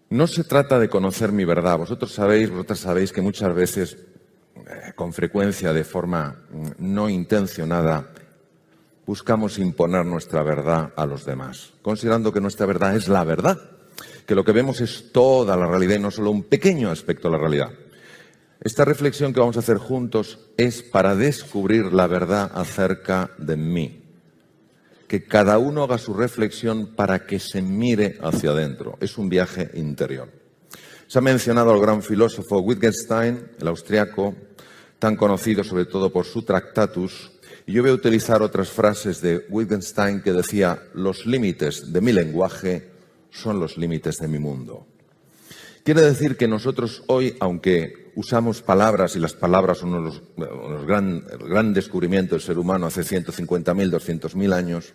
No se trata de conocer mi verdad. Vosotras sabéis que muchas veces, con frecuencia, de forma no intencionada, buscamos imponer nuestra verdad a los demás, considerando que nuestra verdad es la verdad, que lo que vemos es toda la realidad y no solo un pequeño aspecto de la realidad. Esta reflexión que vamos a hacer juntos es para descubrir la verdad acerca de mí. Que cada uno haga su reflexión para que se mire hacia adentro. Es un viaje interior. Se ha mencionado al gran filósofo Wittgenstein, el austriaco, tan conocido sobre todo por su Tractatus, y yo voy a utilizar otras frases de Wittgenstein que decía: los límites de mi lenguaje son los límites de mi mundo. Quiere decir que nosotros hoy, aunque usamos palabras, y las palabras son el gran descubrimiento del ser humano hace 150.000, 200.000 años,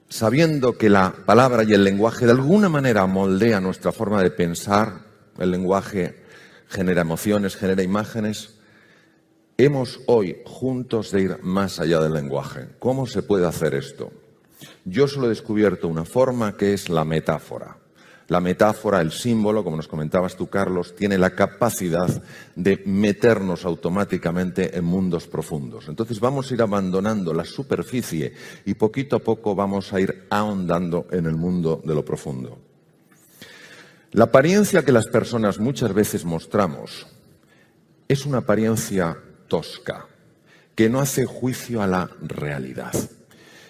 sabiendo que la palabra y el lenguaje de alguna manera moldea nuestra forma de pensar, el lenguaje genera emociones, genera imágenes, hemos hoy juntos de ir más allá del lenguaje. ¿Cómo se puede hacer esto? Yo solo he descubierto una forma que es la metáfora. La metáfora, el símbolo, como nos comentabas tú, Carlos, tiene la capacidad de meternos automáticamente en mundos profundos. Entonces vamos a ir abandonando la superficie y poquito a poco vamos a ir ahondando en el mundo de lo profundo. La apariencia que las personas muchas veces mostramos es una apariencia tosca, que no hace juicio a la realidad.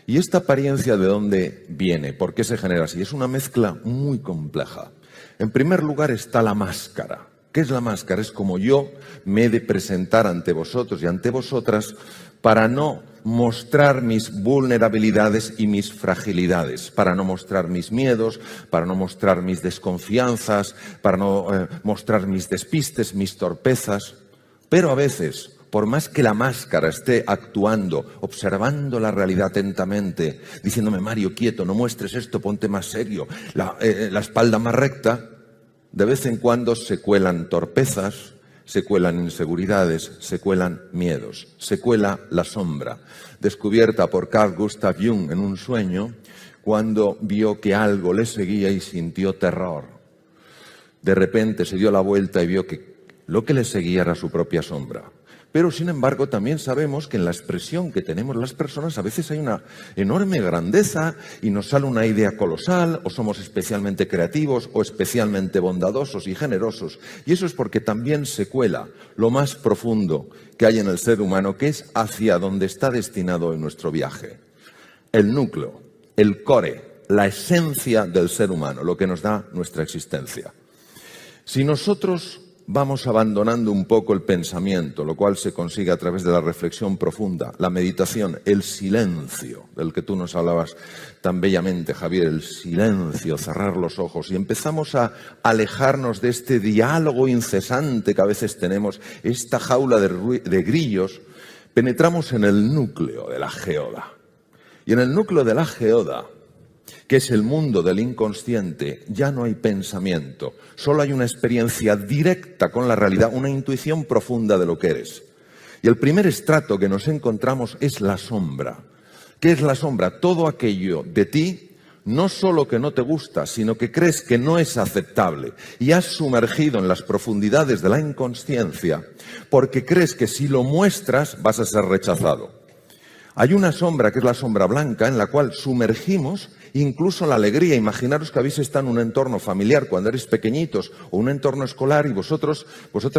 ¿Y esta apariencia de dónde viene? ¿Por qué se genera así? Es una mezcla muy compleja. En primer lugar está la máscara. ¿Qué es la máscara? Es como yo me he de presentar ante vosotros y ante vosotras para no mostrar mis vulnerabilidades y mis fragilidades, para no mostrar mis miedos, para no mostrar mis desconfianzas, para no mostrar mis despistes, mis torpezas. Pero a veces, por más que la máscara esté actuando, observando la realidad atentamente, diciéndome: Mario, quieto, no muestres esto, ponte más serio, la espalda más recta, de vez en cuando se cuelan torpezas, se cuelan inseguridades, se cuelan miedos, se cuela la sombra, descubierta por Carl Gustav Jung en un sueño, cuando vio que algo le seguía y sintió terror. De repente se dio la vuelta y vio que lo que le seguía era su propia sombra. Pero, sin embargo, también sabemos que en la expresión que tenemos las personas a veces hay una enorme grandeza y nos sale una idea colosal, o somos especialmente creativos o especialmente bondadosos y generosos. Y eso es porque también se cuela lo más profundo que hay en el ser humano, que es hacia donde está destinado en nuestro viaje. El núcleo, el core, la esencia del ser humano, lo que nos da nuestra existencia. Si nosotros vamos abandonando un poco el pensamiento, lo cual se consigue a través de la reflexión profunda, la meditación, el silencio, del que tú nos hablabas tan bellamente, Javier, el silencio, cerrar los ojos, y empezamos a alejarnos de este diálogo incesante que a veces tenemos, esta jaula de grillos, penetramos en el núcleo de la geoda. Y en el núcleo de la geoda, que es el mundo del inconsciente, ya no hay pensamiento, solo hay una experiencia directa con la realidad, una intuición profunda de lo que eres. Y el primer estrato que nos encontramos es la sombra. ¿Qué es la sombra? Todo aquello de ti, no solo que no te gusta, sino que crees que no es aceptable y has sumergido en las profundidades de la inconsciencia porque crees que si lo muestras vas a ser rechazado. Hay una sombra, que es la sombra blanca, en la cual sumergimos incluso la alegría. Imaginaros que habéis estado en un entorno familiar cuando erais pequeñitos o un entorno escolar y vosotras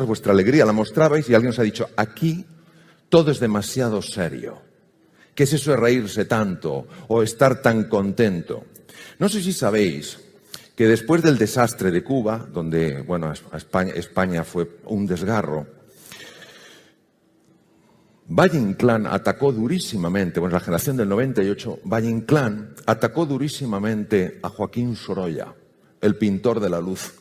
vuestra alegría la mostrabais y alguien os ha dicho: aquí todo es demasiado serio. ¿Qué es eso de reírse tanto o estar tan contento? No sé si sabéis que después del desastre de Cuba, donde España fue un desgarro, Valle Inclán atacó durísimamente, la generación del 98, Valle Inclán atacó durísimamente a Joaquín Sorolla, el pintor de la luz,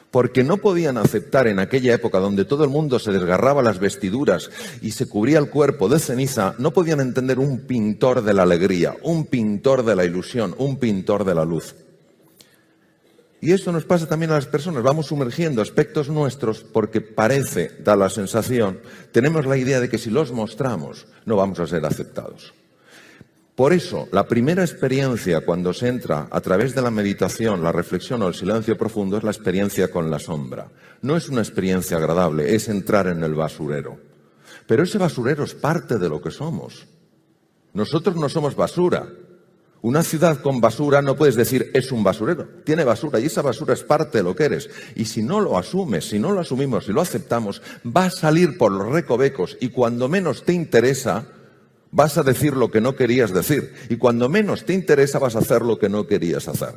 porque no podían aceptar en aquella época donde todo el mundo se desgarraba las vestiduras y se cubría el cuerpo de ceniza, no podían entender un pintor de la alegría, un pintor de la ilusión, un pintor de la luz. Y esto nos pasa también a las personas, vamos sumergiendo aspectos nuestros porque parece, da la sensación, tenemos la idea de que si los mostramos no vamos a ser aceptados. Por eso, la primera experiencia cuando se entra a través de la meditación, la reflexión o el silencio profundo es la experiencia con la sombra. No es una experiencia agradable, es entrar en el basurero. Pero ese basurero es parte de lo que somos. Nosotros no somos basura. Una ciudad con basura no puedes decir es un basurero. Tiene basura y esa basura es parte de lo que eres. Y si no lo asumes, si no lo asumimos, si lo aceptamos, va a salir por los recovecos y cuando menos te interesa, vas a decir lo que no querías decir. Y cuando menos te interesa, vas a hacer lo que no querías hacer.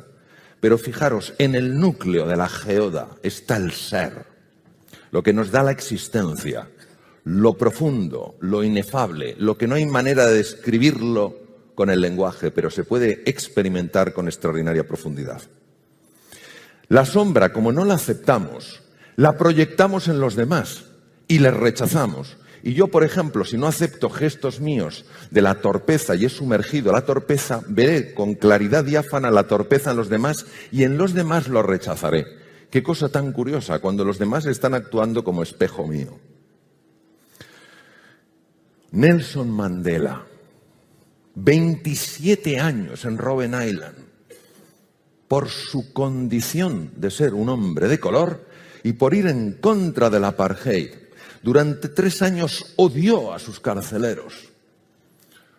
Pero fijaros, en el núcleo de la geoda está el ser, lo que nos da la existencia, lo profundo, lo inefable, lo que no hay manera de describirlo con el lenguaje, pero se puede experimentar con extraordinaria profundidad. La sombra, como no la aceptamos, la proyectamos en los demás y les rechazamos. Y yo, por ejemplo, si no acepto gestos míos de la torpeza y he sumergido la torpeza, veré con claridad diáfana la torpeza en los demás y en los demás lo rechazaré. Qué cosa tan curiosa, cuando los demás están actuando como espejo mío. Nelson Mandela, 27 años en Robben Island, por su condición de ser un hombre de color y por ir en contra del apartheid. Durante 3 años odió a sus carceleros.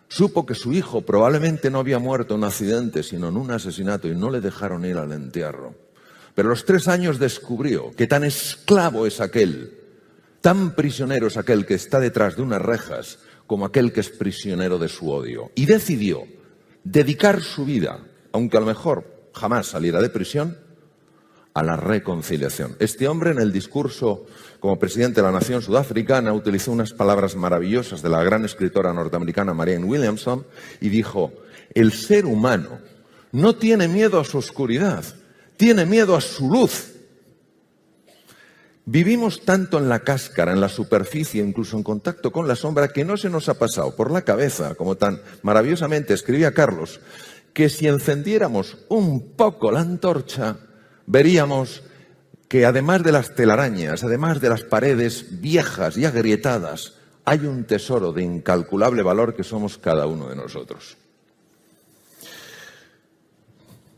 Supo que su hijo probablemente no había muerto en un accidente, sino en un asesinato, y no le dejaron ir al entierro. Pero a los 3 años descubrió que tan esclavo es aquel, tan prisionero es aquel que está detrás de unas rejas, como aquel que es prisionero de su odio. Y decidió dedicar su vida, aunque a lo mejor jamás saliera de prisión, a la reconciliación. Este hombre, en el discurso como presidente de la nación sudafricana, utilizó unas palabras maravillosas de la gran escritora norteamericana Marianne Williamson y dijo: el ser humano no tiene miedo a su oscuridad, tiene miedo a su luz. Vivimos tanto en la cáscara, en la superficie, incluso en contacto con la sombra, que no se nos ha pasado por la cabeza, como tan maravillosamente escribía Carlos, que si encendiéramos un poco la antorcha, veríamos que además de las telarañas, además de las paredes viejas y agrietadas, hay un tesoro de incalculable valor que somos cada uno de nosotros.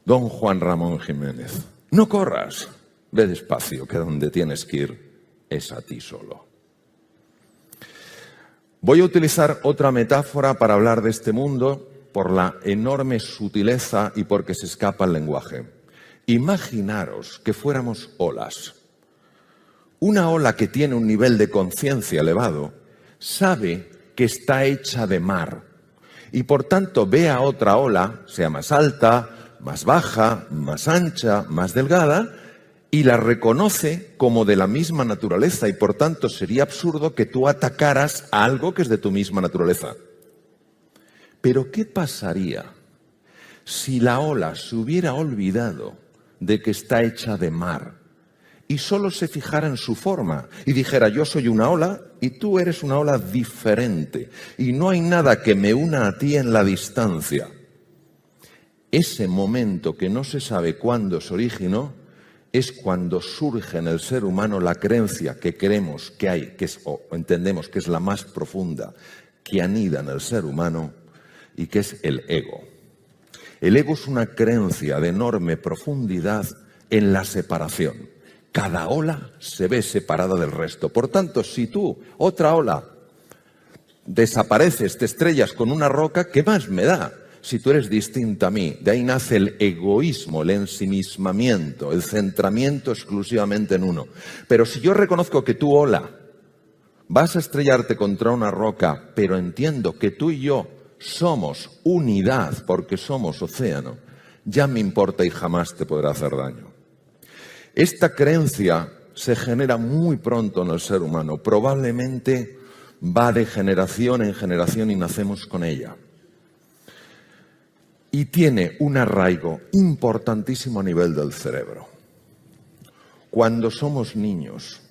Don Juan Ramón Jiménez, no corras, ve despacio, que donde tienes que ir es a ti solo. Voy a utilizar otra metáfora para hablar de este mundo por la enorme sutileza y porque se escapa el lenguaje. Imaginaros que fuéramos olas. Una ola que tiene un nivel de conciencia elevado sabe que está hecha de mar y por tanto ve a otra ola, sea más alta, más baja, más ancha, más delgada, y la reconoce como de la misma naturaleza y por tanto sería absurdo que tú atacaras a algo que es de tu misma naturaleza. Pero ¿qué pasaría si la ola se hubiera olvidado de que está hecha de mar y solo se fijara en su forma y dijera: yo soy una ola y tú eres una ola diferente y no hay nada que me una a ti en la distancia? Ese momento que no se sabe cuándo se originó es cuando surge en el ser humano la creencia que creemos que hay, o entendemos que es la más profunda, que anida en el ser humano, y que es el ego. El ego es una creencia de enorme profundidad en la separación. Cada ola se ve separada del resto. Por tanto, si tú, otra ola, desapareces, te estrellas con una roca, ¿qué más me da si tú eres distinta a mí? De ahí nace el egoísmo, el ensimismamiento, el centramiento exclusivamente en uno. Pero si yo reconozco que tú, ola, vas a estrellarte contra una roca, pero entiendo que tú y yo somos unidad porque somos océano, ya me importa y jamás te podrá hacer daño. Esta creencia se genera muy pronto en el ser humano, probablemente va de generación en generación y nacemos con ella. Y tiene un arraigo importantísimo a nivel del cerebro. Cuando somos niños,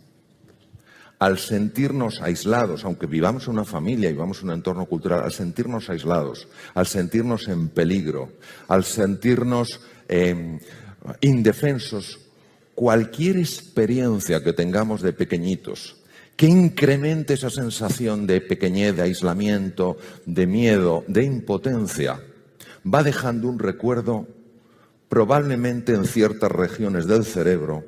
al sentirnos aislados, aunque vivamos en una familia y vivamos en un entorno cultural, al sentirnos aislados, al sentirnos en peligro, al sentirnos indefensos, cualquier experiencia que tengamos de pequeñitos que incremente esa sensación de pequeñez, de aislamiento, de miedo, de impotencia, va dejando un recuerdo probablemente en ciertas regiones del cerebro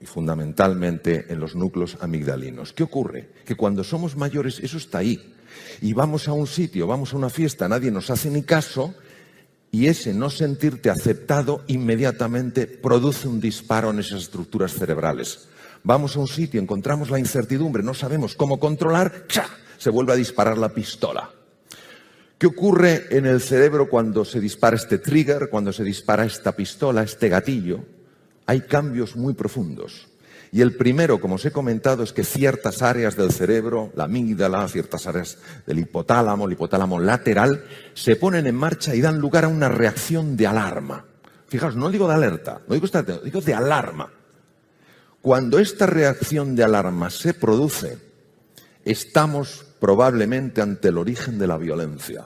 y fundamentalmente en los núcleos amigdalinos. ¿Qué ocurre? Que cuando somos mayores eso está ahí y vamos a un sitio, vamos a una fiesta, nadie nos hace ni caso y ese no sentirte aceptado inmediatamente produce un disparo en esas estructuras cerebrales. Vamos a un sitio, encontramos la incertidumbre, no sabemos cómo controlar, ¡cha!, se vuelve a disparar la pistola. ¿Qué ocurre en el cerebro cuando se dispara este trigger, cuando se dispara esta pistola, este gatillo? Hay cambios muy profundos. Y el primero, como os he comentado, es que ciertas áreas del cerebro, la amígdala, ciertas áreas del hipotálamo, el hipotálamo lateral, se ponen en marcha y dan lugar a una reacción de alarma. Fijaos, no digo de alerta, no digo estar, digo de alarma. Cuando esta reacción de alarma se produce, estamos probablemente ante el origen de la violencia,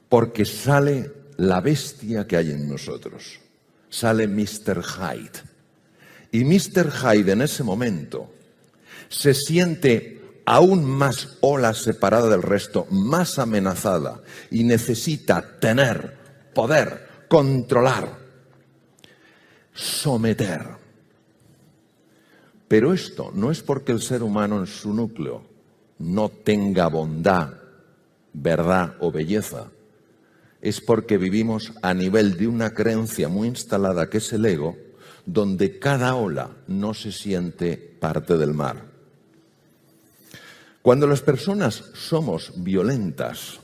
porque sale la bestia que hay en nosotros, sale Mr. Hyde. Y Mr. Hyde en ese momento se siente aún más ola separada del resto, más amenazada y necesita tener, poder, controlar, someter. Pero esto no es porque el ser humano en su núcleo no tenga bondad, verdad o belleza. Es porque vivimos a nivel de una creencia muy instalada que es el ego, donde cada ola no se siente parte del mar. Cuando las personas somos violentas,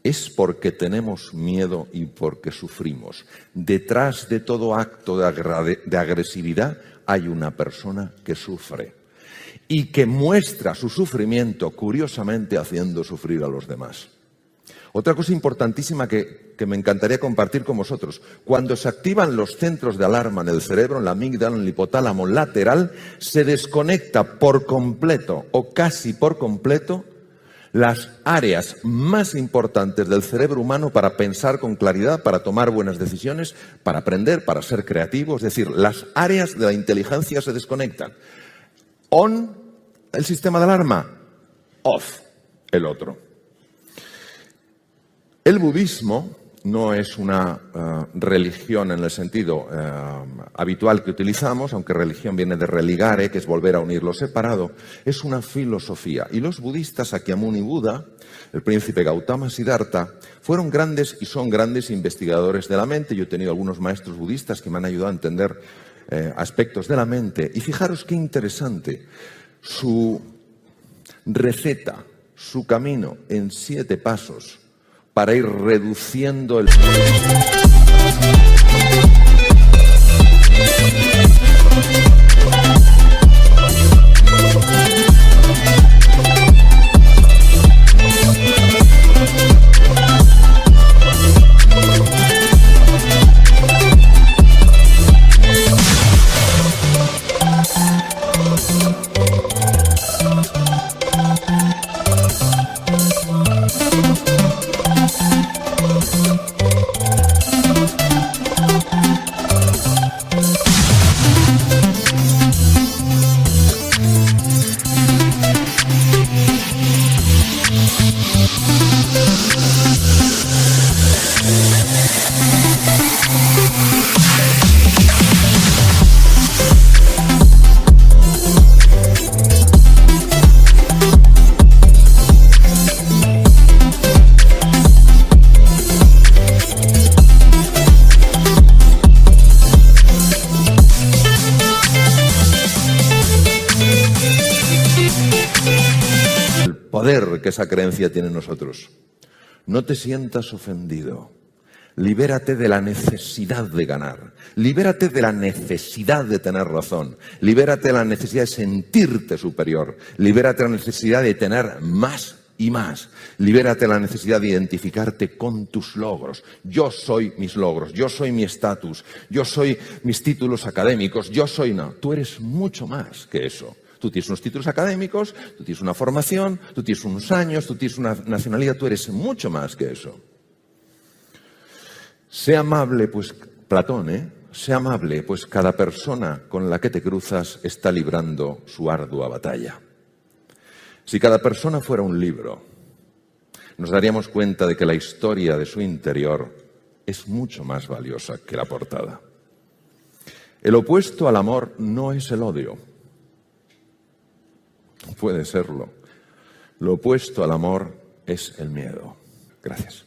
es porque tenemos miedo y porque sufrimos. Detrás de todo acto de agresividad hay una persona que sufre y que muestra su sufrimiento, curiosamente, haciendo sufrir a los demás. Otra cosa importantísima que me encantaría compartir con vosotros. Cuando se activan los centros de alarma en el cerebro, en la amígdala, en el hipotálamo lateral, se desconecta por completo o casi por completo las áreas más importantes del cerebro humano para pensar con claridad, para tomar buenas decisiones, para aprender, para ser creativo. Es decir, las áreas de la inteligencia se desconectan. On, el sistema de alarma. Off, el otro. El budismo no es una religión en el sentido habitual que utilizamos, aunque religión viene de religare, que es volver a unir lo separado. Es una filosofía. Y los budistas, Sakyamuni Buda, el príncipe Gautama Siddhartha, fueron grandes y son grandes investigadores de la mente. Yo he tenido algunos maestros budistas que me han ayudado a entender aspectos de la mente. Y fijaros qué interesante. Su receta, su camino en 7 pasos para ir reduciendo el... que esa creencia tiene en nosotros. No te sientas ofendido. Libérate de la necesidad de ganar. Libérate de la necesidad de tener razón. Libérate de la necesidad de sentirte superior. Libérate de la necesidad de tener más y más. Libérate de la necesidad de identificarte con tus logros. Yo soy mis logros. Yo soy mi estatus. Yo soy mis títulos académicos. Yo soy... No, tú eres mucho más que eso. Tú tienes unos títulos académicos, tú tienes una formación, tú tienes unos años, tú tienes una nacionalidad, tú eres mucho más que eso. Sé amable, pues Platón, sé amable, pues cada persona con la que te cruzas está librando su ardua batalla. Si cada persona fuera un libro, nos daríamos cuenta de que la historia de su interior es mucho más valiosa que la portada. El opuesto al amor no es el odio. Puede serlo. Lo opuesto al amor es el miedo. Gracias.